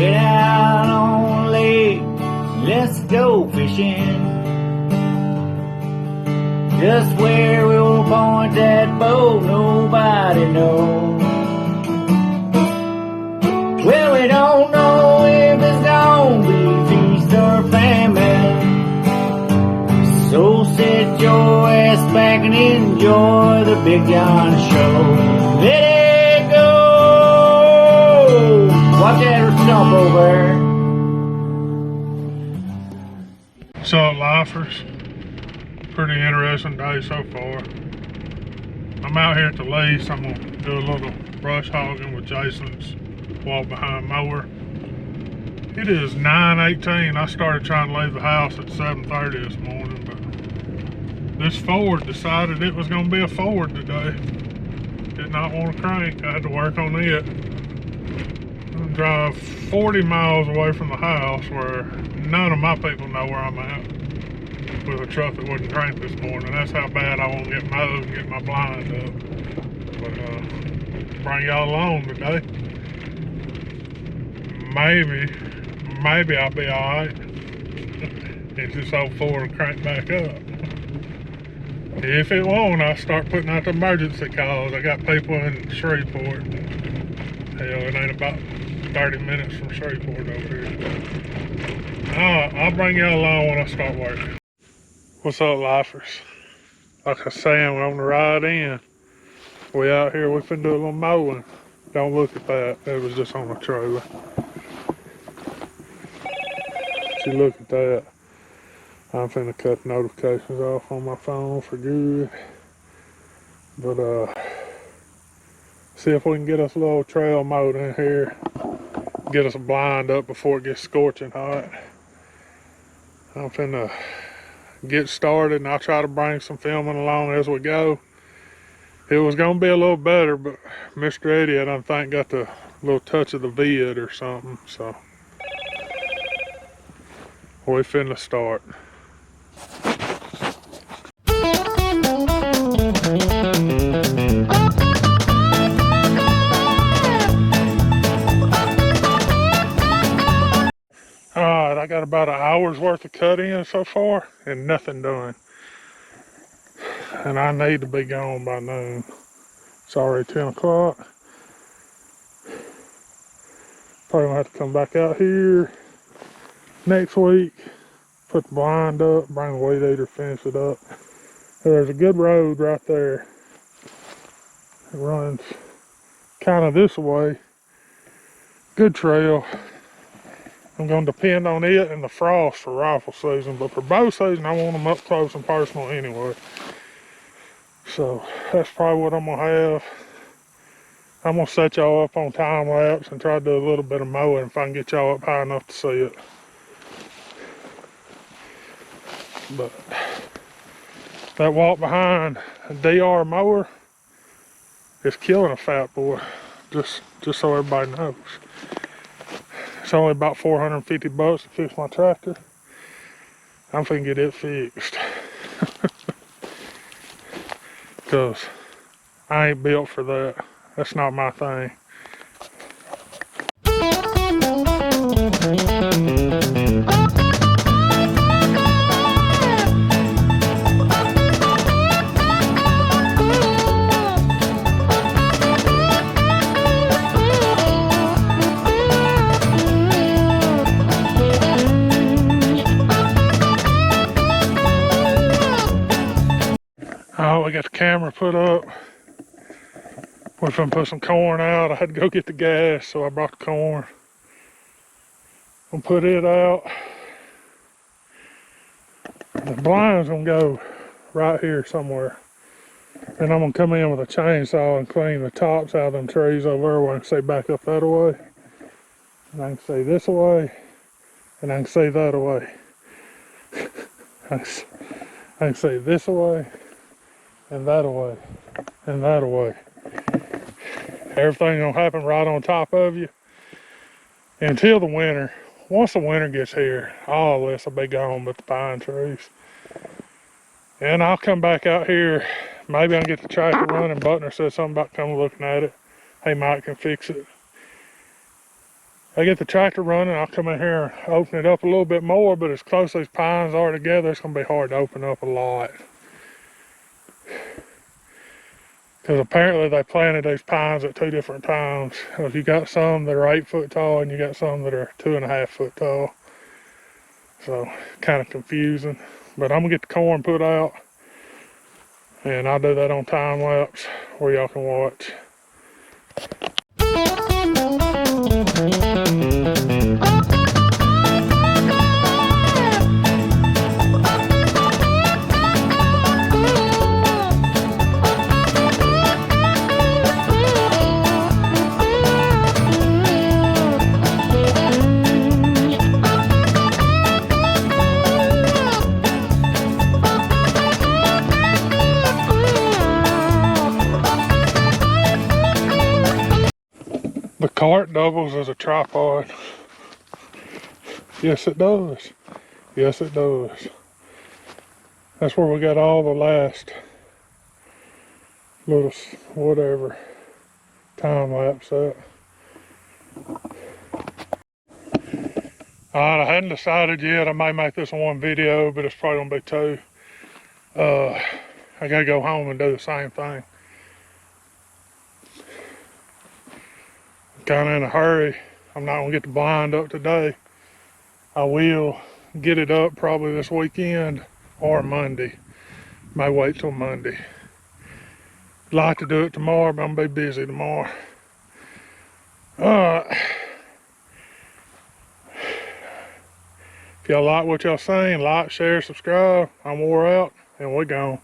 Get out on the lake, let's go fishing. Just where we'll point that boat, nobody knows. Well, we don't know if it's gonna be feast or famine. So sit your ass back and enjoy the Big John Show. Let it go! Watch that stump over. So, lifers, pretty interesting day so far. I'm out here at the lease. I'm gonna do a little brush hogging with Jason's walk behind mower. It is 9:18. I started trying to leave the house at 7:30 this morning, but this Ford decided it was going to be a Ford today. Did not want to crank. I had to work on it. I'm going to drive 40 miles away from the house where none of my people know where I'm at with a truck that wouldn't crank this morning. That's how bad I want to get mowed and get my blind up. But bring y'all along today. Maybe I'll be alright. If this old Ford will crank back up. If it won't, I'll start putting out the emergency calls. I got people in Shreveport. Hell, it ain't about 30 minutes from Shreveport over here. I'll bring y'all along when I start working. What's up, lifers? Like I was saying, we're on the ride in. We out here, we finna do a little mowing. Don't look at that. That was just on the trailer. You look at that. I'm finna cut the notifications off on my phone for good. But see if we can get us a little trail mowed in here. Get us a blind up before it gets scorching hot. I'm finna get started and I'll try to bring some filming along as we go. It was gonna be a little better, but Mr. Eddie, I don't think, got the little touch of the vid or something, so we finna start. Alright, I got about an hour's worth of cut in so far and nothing done. And I need to be gone by noon. It's already 10 o'clock. Probably gonna have to come back out here next week, put the blind up, bring the weed eater, finish it up. There's a good road right there. It runs kind of this way. Good trail. I'm going to depend on it and the frost for rifle season, but for bow season, I want them up close and personal anyway. So that's probably what I'm gonna have. I'm gonna set y'all up on time lapse and try to do a little bit of mowing if I can get y'all up high enough to see it. But that walk behind a DR mower is killing a fat boy, just so everybody knows. It's only about 450 bucks to fix my tractor. I'm finna get it fixed. Cause I ain't built for that. That's not my thing. Oh, we got the camera put up. We're gonna put some corn out. I had to go get the gas, so I brought the corn. Gonna put it out. The blind's gonna go right here somewhere. And I'm gonna come in with a chainsaw and clean the tops out of them trees over there where I can see back up that way. And I can see this way, and I can see that way. I can see this way, and that way, and that way. Everything's gonna happen right on top of you until the winter. Once the winter gets here, all this will be gone but the pine trees. And I'll come back out here. Maybe I'll get the tractor running. Butner said something about coming looking at it. Hey, Mike can fix it. I get the tractor running, I'll come in here and open it up a little bit more, but as close as these pines are together, it's gonna be hard to open up a lot. Because apparently they planted these pines at 2 different times. You got some that are 8 foot tall and you got some that are 2.5 foot tall. So kind of confusing. But I'm gonna get the corn put out and I'll do that on time lapse where y'all can watch. The cart doubles as a tripod. Yes, it does. Yes, it does. That's where we got all the last little whatever time lapse at. Alright, I hadn't decided yet. I may make this one video, but it's probably gonna be 2. I gotta go home and do the same thing. Kind of in a hurry. I'm not gonna get the blind up today. I will get it up probably this weekend or Monday. May wait till Monday. I'd like to do it tomorrow, but I'm gonna be busy tomorrow. Alright. If y'all like what y'all seen, like, share, subscribe. I'm wore out and we're gone.